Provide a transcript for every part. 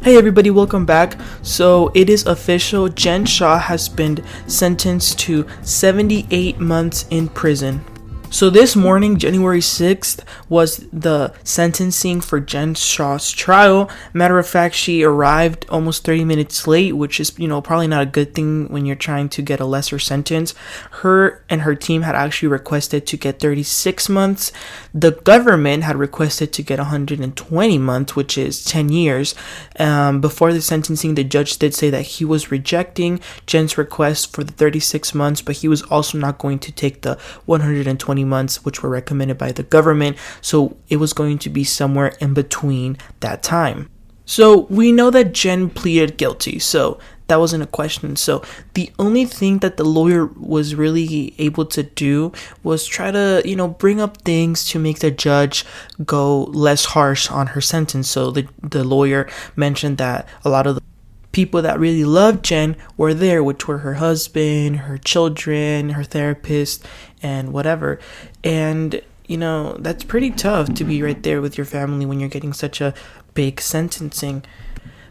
Hey everybody, welcome back. So it is official, Jen Shah has been sentenced to 78 months in prison. So this morning, January 6th, was the sentencing for Jen Shah's trial. Matter of fact, she arrived almost 30 minutes late, which is, probably not a good thing when you're trying to get a lesser sentence. Her and her team had actually requested to get 36 months. The government had requested to get 120 months, which is 10 years. Before the sentencing, the judge did say that he was rejecting Jen's request for the 36 months, but he was also not going to take the 120 months, which were recommended by the government. So it was going to be somewhere in between that time. So we know that Jen pleaded guilty, so that wasn't a question. So the only thing that the lawyer was really able to do was try to, bring up things to make the judge go less harsh on her sentence. So the lawyer mentioned that a lot of the people that really loved Jen were there, which were her husband, her children, her therapist, and whatever. And that's pretty tough to be right there with your family when you're getting such a big sentencing.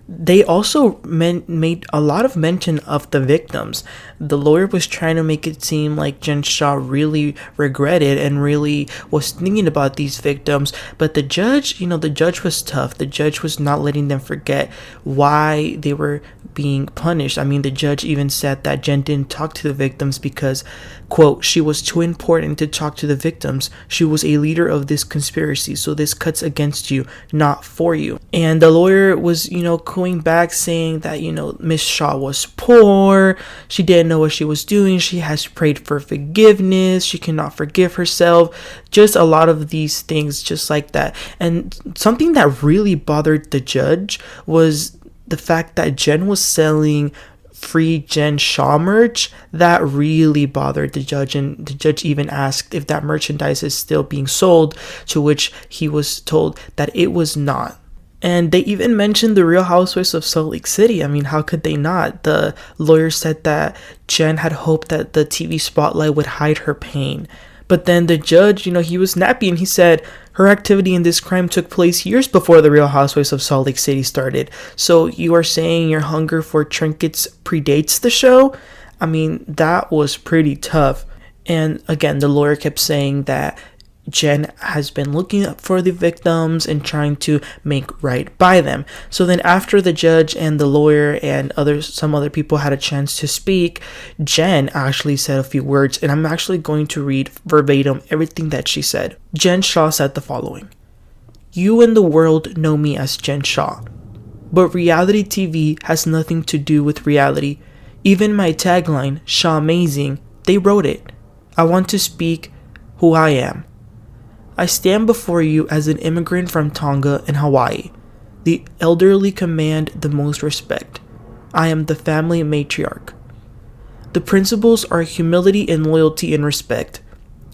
They also made a lot of mention of the victims. The lawyer was trying to make it seem like Jen Shah really regretted and really was thinking about these victims. But the judge, the judge was tough. The judge was not letting them forget why they were being punished. I mean, the judge even said that Jen didn't talk to the victims because, quote, she was too important to talk to the victims. She was a leader of this conspiracy, so this cuts against you, not for you. And the lawyer was, going back saying that, Miss Shah was poor. She didn't know what she was doing. She has prayed for forgiveness. She cannot forgive herself. Just a lot of these things just like that. And something that really bothered the judge was the fact that Jen was selling free Jen Shah merch. That really bothered the judge, and the judge even asked if that merchandise is still being sold, to which he was told that it was not. And they even mentioned the Real Housewives of Salt Lake City. I mean, how could they not? The lawyer said that Jen had hoped that the TV spotlight would hide her pain. But then the judge, he was snappy and he said her activity in this crime took place years before the Real Housewives of Salt Lake City started. So you are saying your hunger for trinkets predates the show? I mean, that was pretty tough. And again, the lawyer kept saying that Jen has been looking for the victims and trying to make right by them. So then after the judge and the lawyer and some other people had a chance to speak, Jen actually said a few words, and I'm actually going to read verbatim everything that she said. Jen Shah said the following: "You and the world know me as Jen Shah, but reality TV has nothing to do with reality. Even my tagline, Shah Amazing, they wrote it. I want to speak who I am. I stand before you as an immigrant from Tonga and Hawaii. The elderly command the most respect. I am the family matriarch. The principles are humility and loyalty and respect.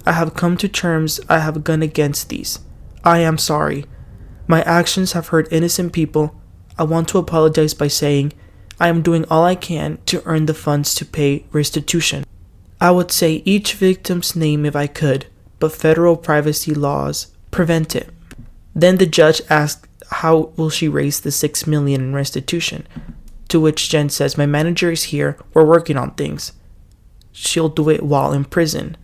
I have come to terms. I have gone against these. I am sorry. My actions have hurt innocent people. I want to apologize by saying I am doing all I can to earn the funds to pay restitution. I would say each victim's name if I could, but federal privacy laws prevent it." Then the judge asked, how will she raise the $6 million in restitution? To which Jen says, "My manager is here. We're working on things. She'll do it while in prison.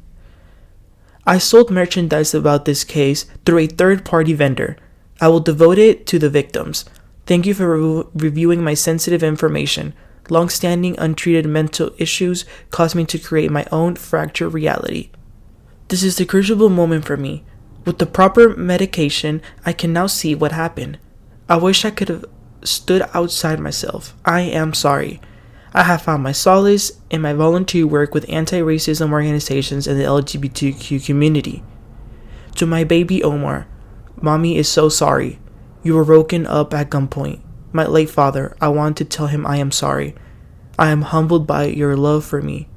I sold merchandise about this case through a third-party vendor. I will devote it to the victims. Thank you for reviewing my sensitive information. Long-standing untreated mental issues caused me to create my own fractured reality. This is the crucial moment for me. With the proper medication, I can now see what happened. I wish I could have stood outside myself. I am sorry. I have found my solace in my volunteer work with anti-racism organizations and the LGBTQ community. To my baby Omar, Mommy is so sorry. You were woken up at gunpoint. My late father, I want to tell him I am sorry. I am humbled by your love for me."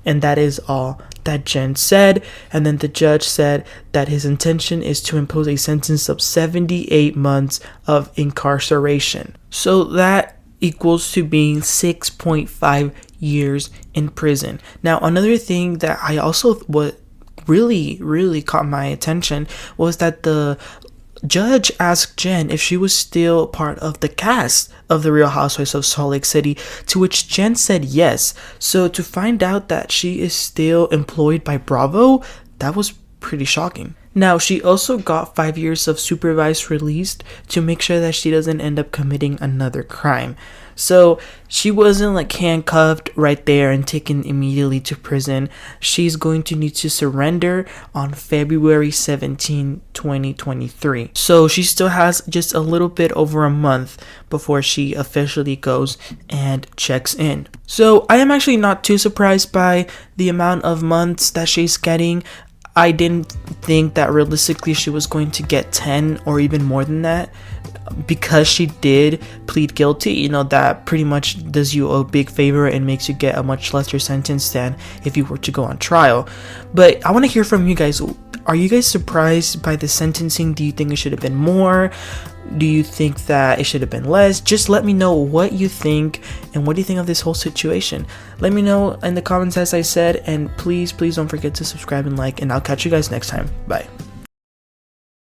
And that is all that Jen said. And then the judge said that his intention is to impose a sentence of 78 months of incarceration. So that equals to being 6.5 years in prison. Now, another thing that I also really caught my attention was that the judge asked Jen if she was still part of the cast of the Real Housewives of Salt Lake City, to which Jen said yes. So to find out that she is still employed by Bravo, that was pretty shocking. Now, she also got 5 years of supervised release to make sure that she doesn't end up committing another crime. So she wasn't like handcuffed right there and taken immediately to prison. She's going to need to surrender on February 17, 2023. So she still has just a little bit over a month before she officially goes and checks in. So I am actually not too surprised by the amount of months that she's getting. I didn't think that realistically she was going to get 10 or even more than that, because she did plead guilty. You know, that pretty much does you a big favor and makes you get a much lesser sentence than if you were to go on trial. But I want to hear from you guys. Are you guys surprised by the sentencing? Do you think it should have been more? Do you think that it should have been less? Just let me know what you think, and what do you think of this whole situation. Let me know in the comments, as I said, and please don't forget to subscribe and like, and I'll catch you guys next time. Bye.